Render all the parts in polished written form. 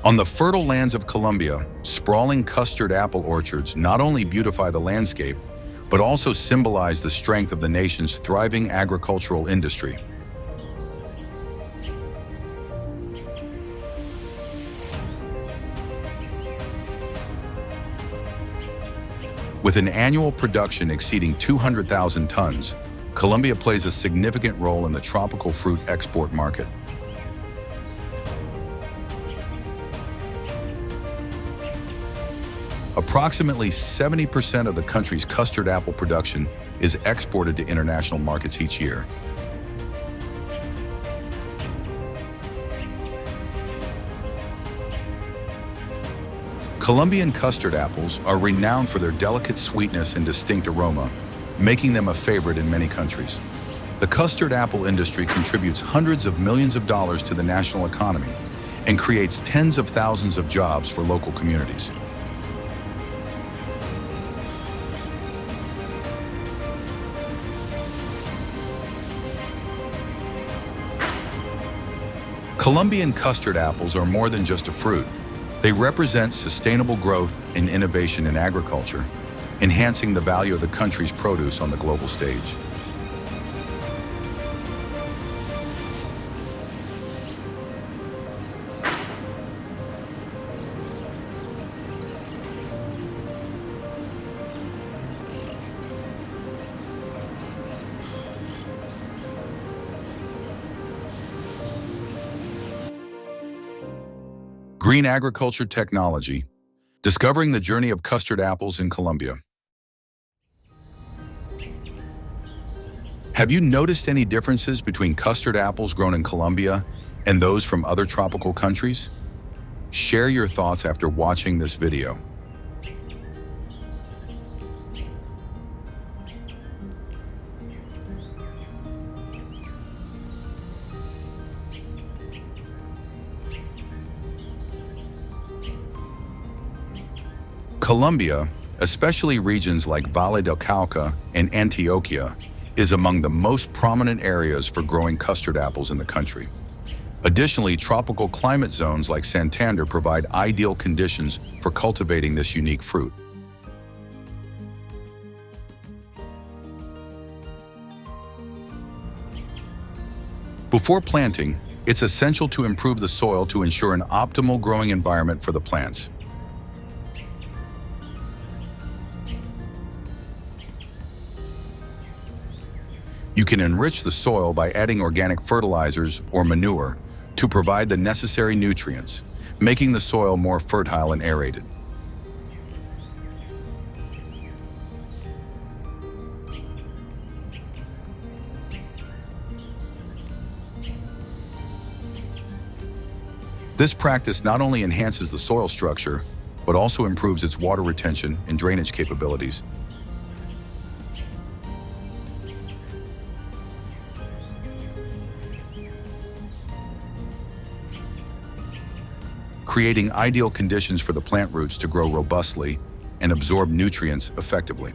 On the fertile lands of Colombia, sprawling custard apple orchards not only beautify the landscape, but also symbolize the strength of the nation's thriving agricultural industry. With an annual production exceeding 200,000 tons, Colombia plays a significant role in the tropical fruit export market. Approximately 70% of the country's custard apple production is exported to international markets each year. Colombian custard apples are renowned for their delicate sweetness and distinct aroma, making them a favorite in many countries. The custard apple industry contributes hundreds of millions of dollars to the national economy and creates tens of thousands of jobs for local communities. Colombian custard apples are more than just a fruit. They represent sustainable growth and innovation in agriculture, enhancing the value of the country's produce on the global stage. Green agriculture technology, discovering the journey of custard apples in Colombia. Have you noticed any differences between custard apples grown in Colombia and those from other tropical countries? Share your thoughts after watching this video. Colombia, especially regions like Valle del Cauca and Antioquia, is among the most prominent areas for growing custard apples in the country. Additionally, tropical climate zones like Santander provide ideal conditions for cultivating this unique fruit. Before planting, it's essential to improve the soil to ensure an optimal growing environment for the plants. You can enrich the soil by adding organic fertilizers or manure to provide the necessary nutrients, making the soil more fertile and aerated. This practice not only enhances the soil structure, but also improves its water retention and drainage capabilities. Creating ideal conditions for the plant roots to grow robustly and absorb nutrients effectively.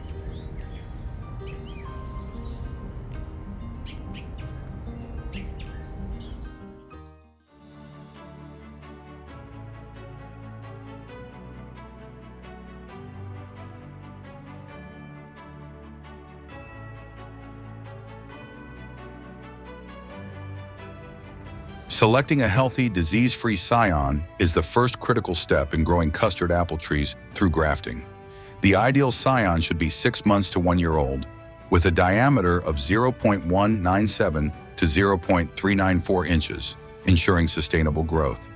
Selecting a healthy, disease-free scion is the first critical step in growing custard apple trees through grafting. The ideal scion should be 6 months to 1 year old, with a diameter of 0.197 to 0.394 inches, ensuring sustainable growth.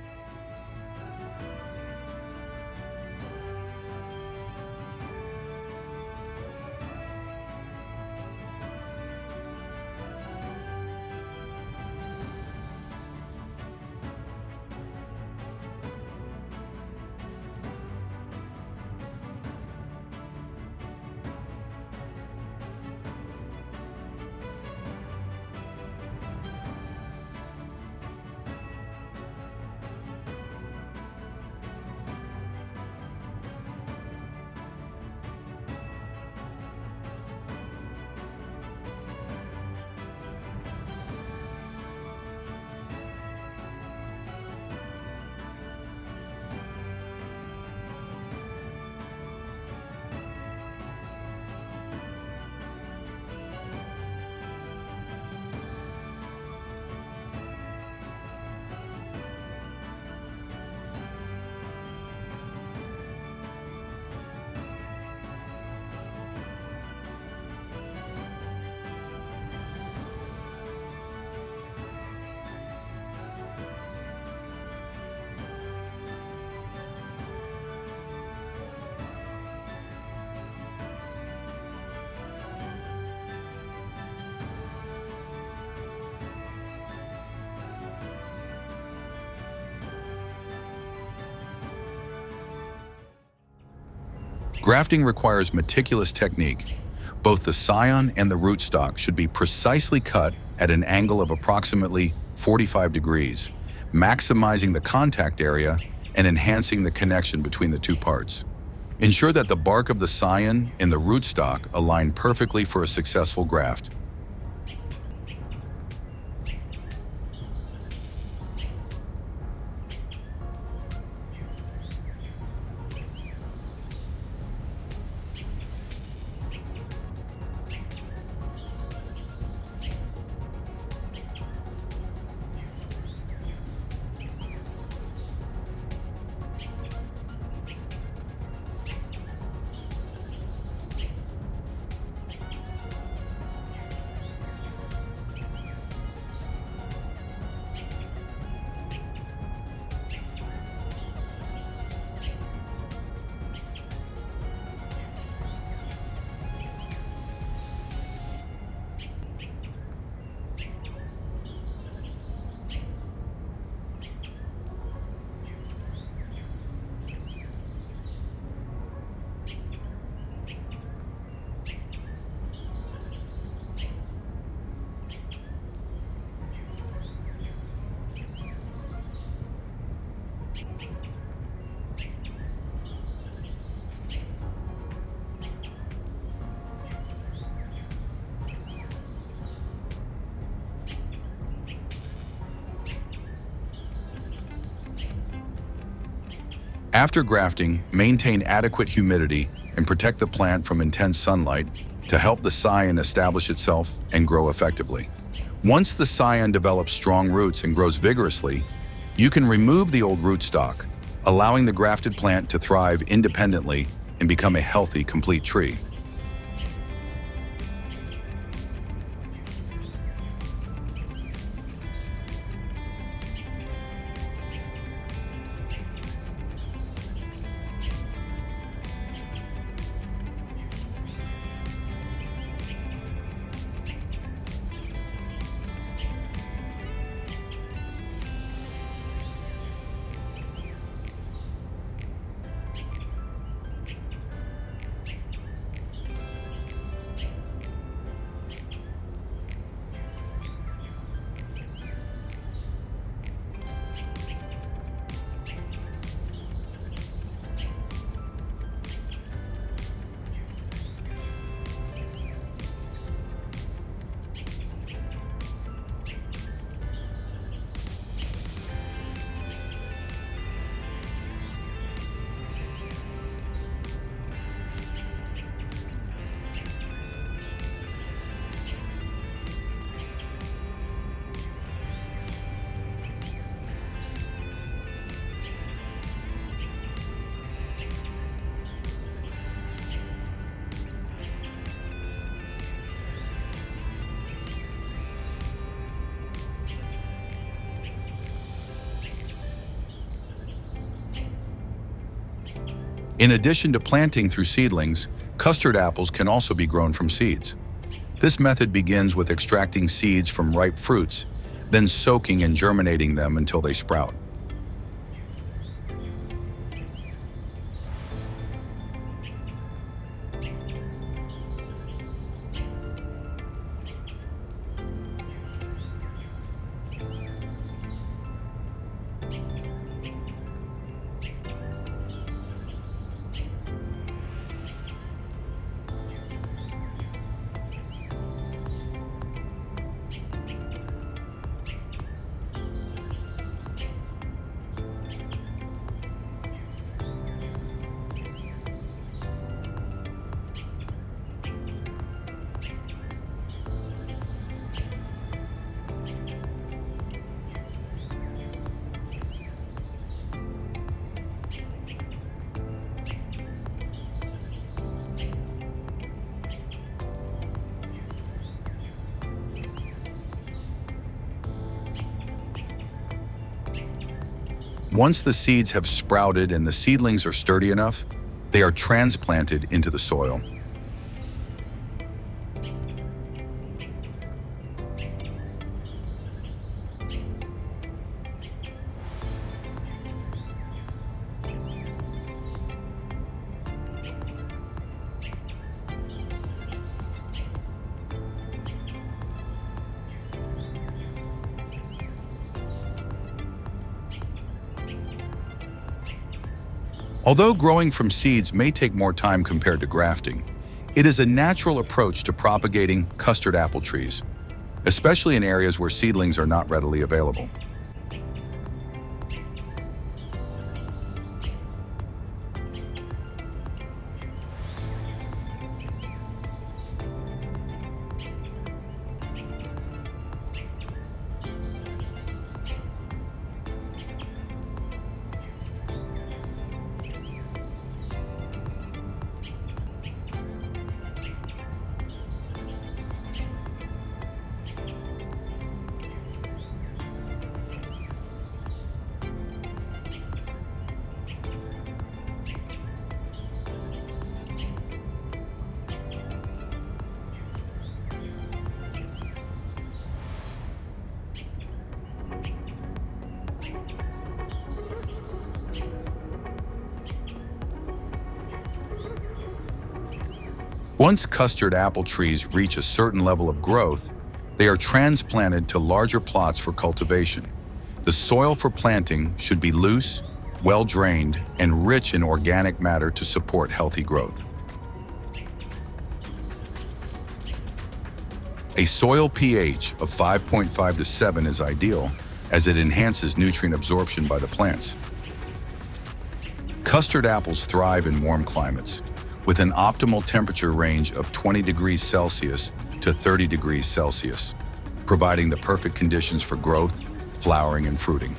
Grafting requires meticulous technique. Both the scion and the rootstock should be precisely cut at an angle of approximately 45 degrees, maximizing the contact area and enhancing the connection between the two parts. Ensure that the bark of the scion and the rootstock align perfectly for a successful graft. After grafting, maintain adequate humidity and protect the plant from intense sunlight to help the scion establish itself and grow effectively. Once the scion develops strong roots and grows vigorously, you can remove the old rootstock, allowing the grafted plant to thrive independently and become a healthy, complete tree. In addition to planting through seedlings, custard apples can also be grown from seeds. This method begins with extracting seeds from ripe fruits, then soaking and germinating them until they sprout. Once the seeds have sprouted and the seedlings are sturdy enough, they are transplanted into the soil. Although growing from seeds may take more time compared to grafting, it is a natural approach to propagating custard apple trees, especially in areas where seedlings are not readily available. Once custard apple trees reach a certain level of growth, they are transplanted to larger plots for cultivation. The soil for planting should be loose, well-drained, and rich in organic matter to support healthy growth. A soil pH of 5.5 to 7 is ideal, as it enhances nutrient absorption by the plants. Custard apples thrive in warm climates, with an optimal temperature range of 20 degrees Celsius to 30 degrees Celsius, providing the perfect conditions for growth, flowering, and fruiting.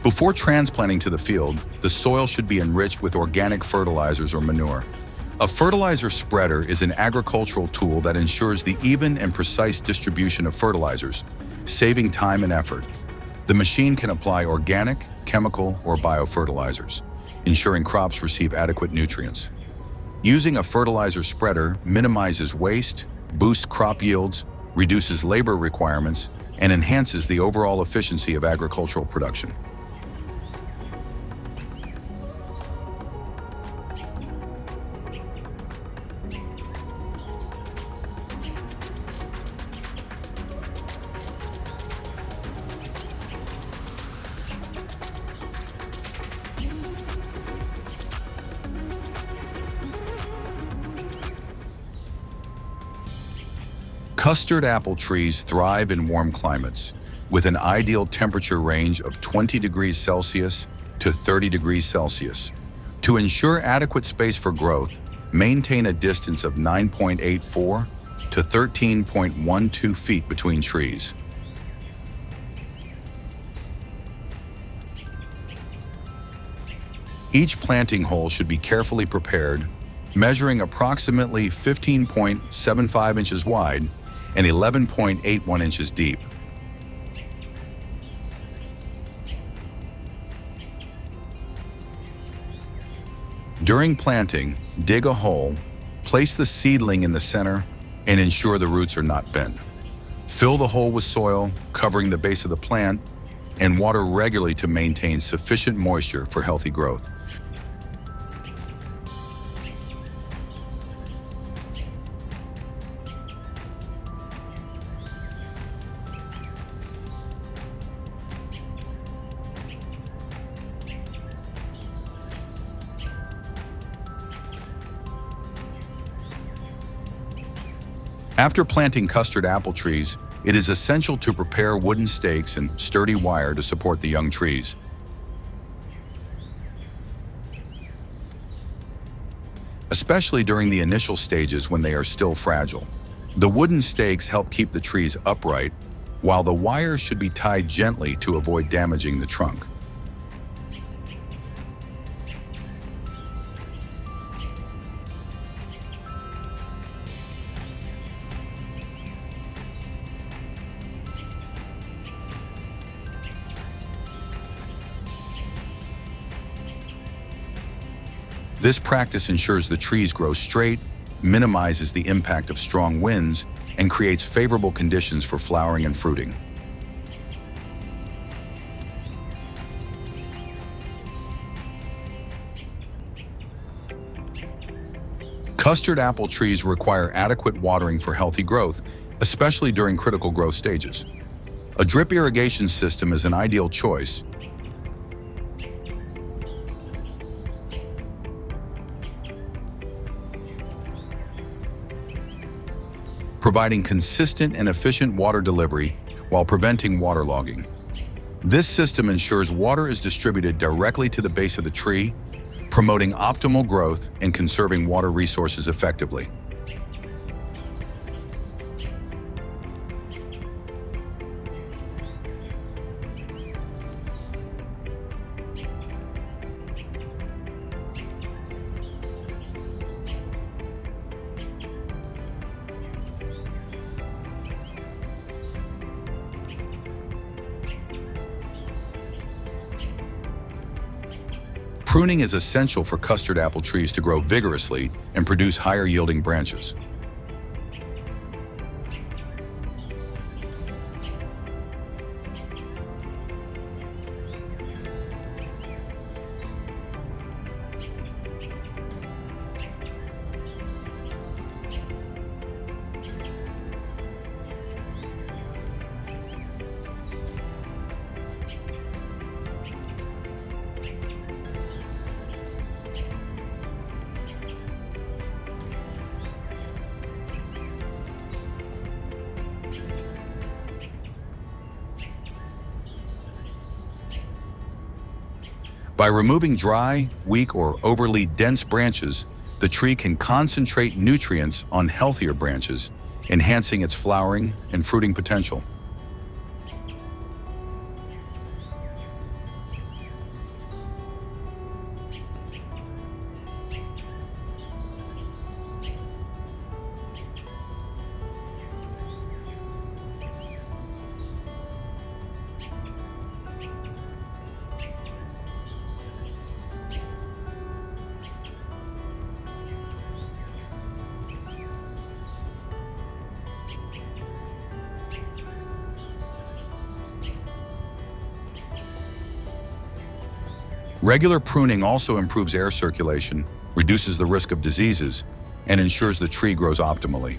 Before transplanting to the field, the soil should be enriched with organic fertilizers or manure. A fertilizer spreader is an agricultural tool that ensures the even and precise distribution of fertilizers, saving time and effort. The machine can apply organic, chemical, or biofertilizers, ensuring crops receive adequate nutrients. Using a fertilizer spreader minimizes waste, boosts crop yields, reduces labor requirements, and enhances the overall efficiency of agricultural production. Custard apple trees thrive in warm climates, with an ideal temperature range of 20 degrees Celsius to 30 degrees Celsius. To ensure adequate space for growth, maintain a distance of 9.84 to 13.12 feet between trees. Each planting hole should be carefully prepared, measuring approximately 15.75 inches wide and 11.81 inches deep. During planting, dig a hole, place the seedling in the center, and ensure the roots are not bent. Fill the hole with soil, covering the base of the plant, and water regularly to maintain sufficient moisture for healthy growth. After planting custard apple trees, it is essential to prepare wooden stakes and sturdy wire to support the young trees. Especially during the initial stages when they are still fragile. The wooden stakes help keep the trees upright, while the wires should be tied gently to avoid damaging the trunk. This practice ensures the trees grow straight, minimizes the impact of strong winds, and creates favorable conditions for flowering and fruiting. Custard apple trees require adequate watering for healthy growth, especially during critical growth stages. A drip irrigation system is an ideal choice, providing consistent and efficient water delivery while preventing waterlogging. This system ensures water is distributed directly to the base of the tree, promoting optimal growth and conserving water resources effectively. Pruning is essential for custard apple trees to grow vigorously and produce higher-yielding branches. By removing dry, weak, or overly dense branches, the tree can concentrate nutrients on healthier branches, enhancing its flowering and fruiting potential. Regular pruning also improves air circulation, reduces the risk of diseases, and ensures the tree grows optimally.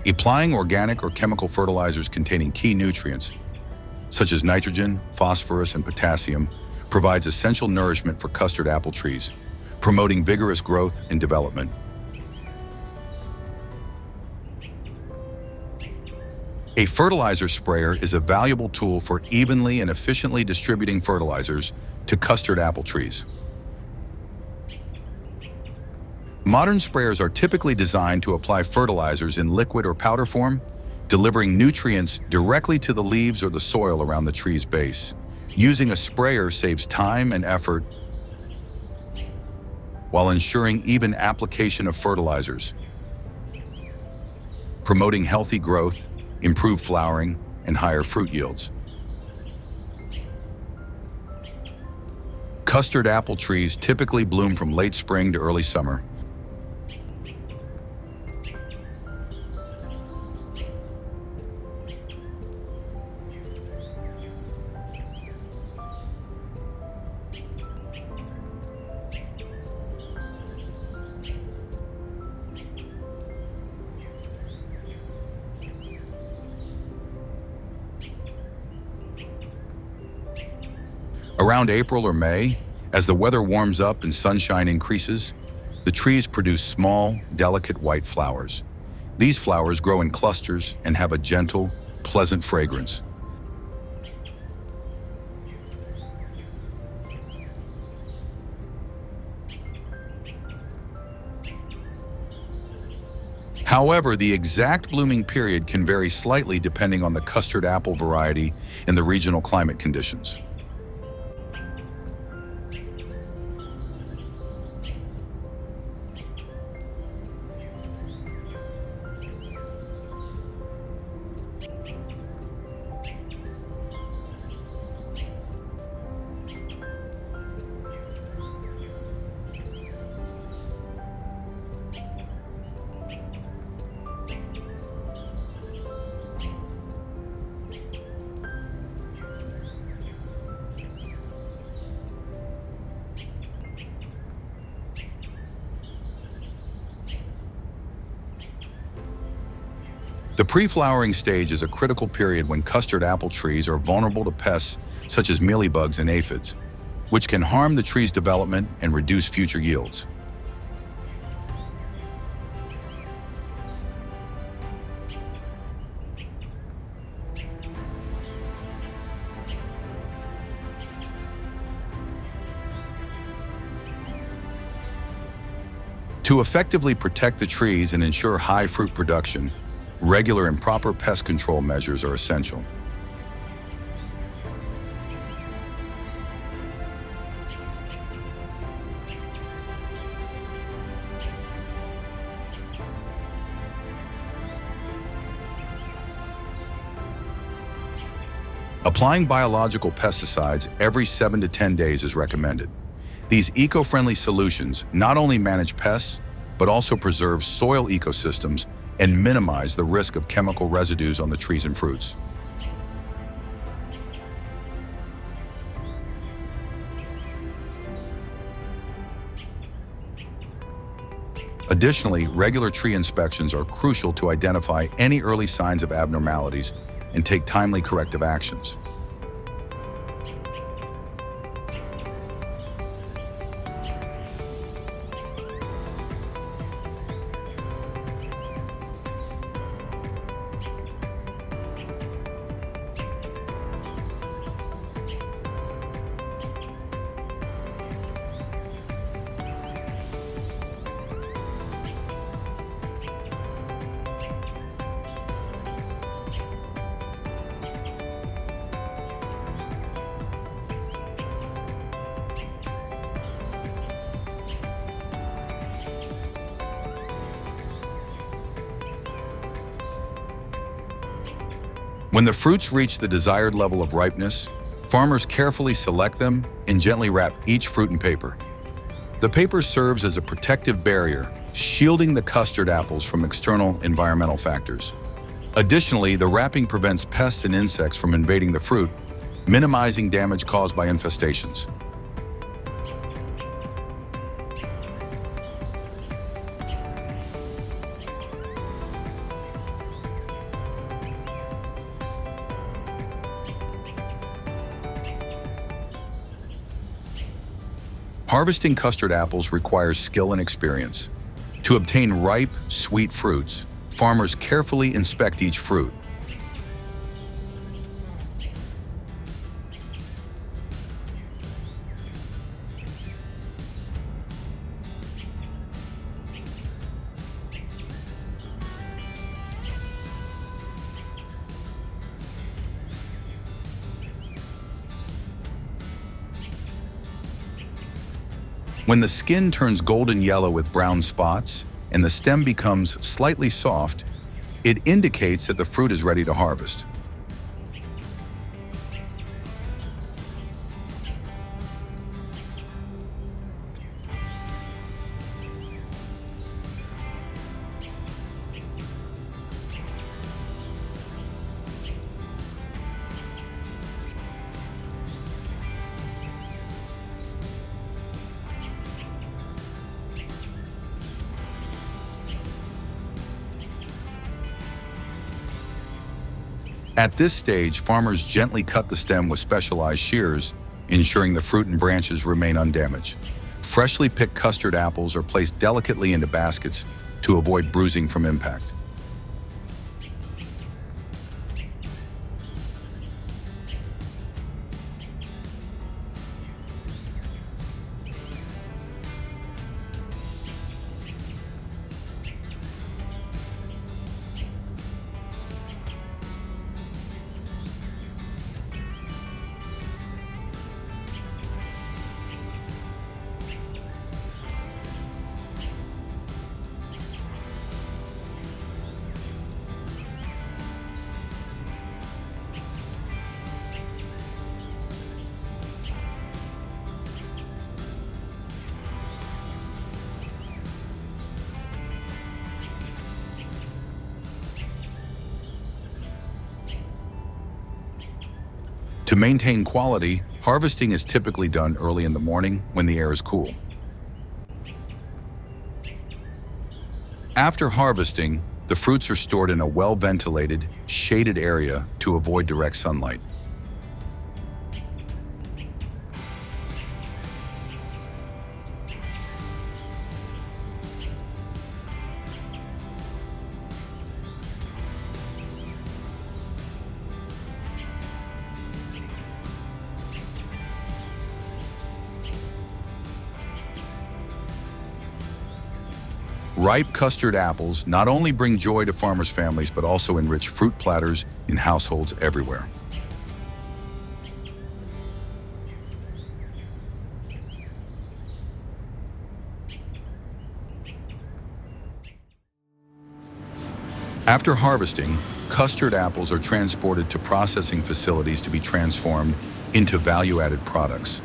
Applying organic or chemical fertilizers containing key nutrients, such as nitrogen, phosphorus, and potassium, provides essential nourishment for custard apple trees, promoting vigorous growth and development. A fertilizer sprayer is a valuable tool for evenly and efficiently distributing fertilizers to custard apple trees. Modern sprayers are typically designed to apply fertilizers in liquid or powder form, delivering nutrients directly to the leaves or the soil around the tree's base. Using a sprayer saves time and effort while ensuring even application of fertilizers. promoting healthy growth, improved flowering, and higher fruit yields. Custard apple trees typically bloom from late spring to early summer. Around April or May, as the weather warms up and sunshine increases, the trees produce small, delicate white flowers. These flowers grow in clusters and have a gentle, pleasant fragrance. However, the exact blooming period can vary slightly depending on the custard apple variety and the regional climate conditions. The pre-flowering stage is a critical period when custard apple trees are vulnerable to pests such as mealybugs and aphids, which can harm the tree's development and reduce future yields. To effectively protect the trees and ensure high fruit production, regular and proper pest control measures are essential. Applying biological pesticides every 7 to 10 days is recommended. These eco-friendly solutions not only manage pests, but also preserve soil ecosystems and minimize the risk of chemical residues on the trees and fruits. Additionally, regular tree inspections are crucial to identify any early signs of abnormalities and take timely corrective actions. When the fruits reach the desired level of ripeness, farmers carefully select them and gently wrap each fruit in paper. The paper serves as a protective barrier, shielding the custard apples from external environmental factors. Additionally, the wrapping prevents pests and insects from invading the fruit, minimizing damage caused by infestations. Harvesting custard apples requires skill and experience. To obtain ripe, sweet fruits, farmers carefully inspect each fruit. When the skin turns golden yellow with brown spots and the stem becomes slightly soft, It indicates that the fruit is ready to harvest. At this stage, farmers gently cut the stem with specialized shears, ensuring the fruit and branches remain undamaged. Freshly picked custard apples are placed delicately into baskets to avoid bruising from impact. To maintain quality, harvesting is typically done early in the morning when the air is cool. After harvesting, the fruits are stored in a well-ventilated, shaded area to avoid direct sunlight. Ripe custard apples not only bring joy to farmers' families, but also enrich fruit platters in households everywhere. After harvesting, custard apples are transported to processing facilities to be transformed into value-added products,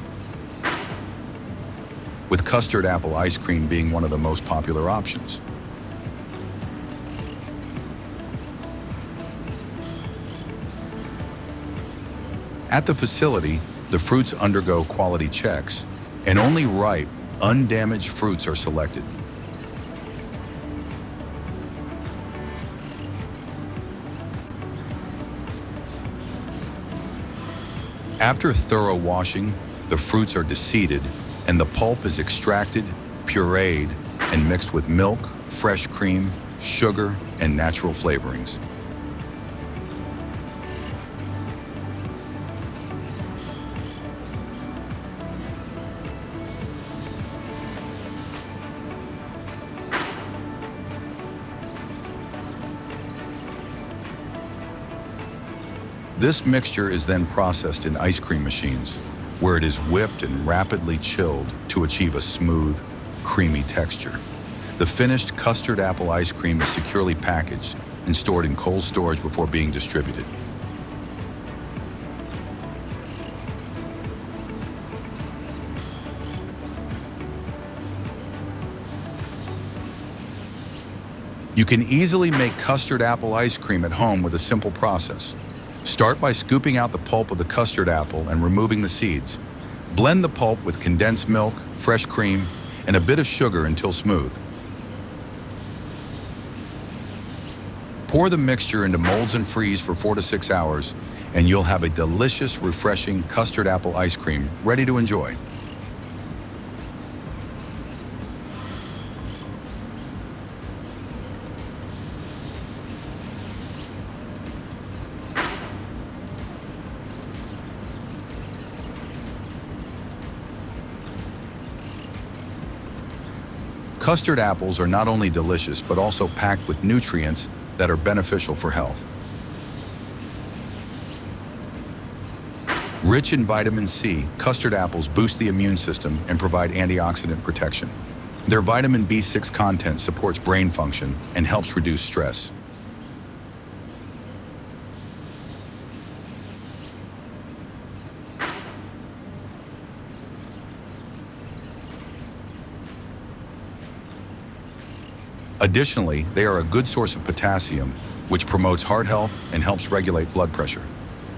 with custard apple ice cream being one of the most popular options. At the facility, the fruits undergo quality checks, and only ripe, undamaged fruits are selected. After thorough washing, the fruits are deseeded, and the pulp is extracted, pureed, and mixed with milk, fresh cream, sugar, and natural flavorings. This mixture is then processed in ice cream machines, where it is whipped and rapidly chilled to achieve a smooth, creamy texture. The finished custard apple ice cream is securely packaged and stored in cold storage before being distributed. You can easily make custard apple ice cream at home with a simple process. Start by scooping out the pulp of the custard apple and removing the seeds. Blend the pulp with condensed milk, fresh cream, and a bit of sugar until smooth. Pour the mixture into molds and freeze for 4 to 6 hours, and you'll have a delicious, refreshing custard apple ice cream ready to enjoy. Custard apples are not only delicious, but also packed with nutrients that are beneficial for health. Rich in vitamin C, custard apples boost the immune system and provide antioxidant protection. Their vitamin B6 content supports brain function and helps reduce stress. Additionally, they are a good source of potassium, which promotes heart health and helps regulate blood pressure.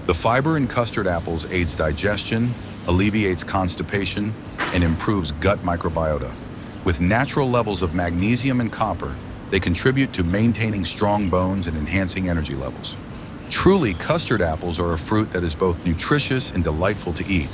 The fiber in custard apples aids digestion, alleviates constipation, and improves gut microbiota. With natural levels of magnesium and copper, they contribute to maintaining strong bones and enhancing energy levels. Truly, custard apples are a fruit that is both nutritious and delightful to eat,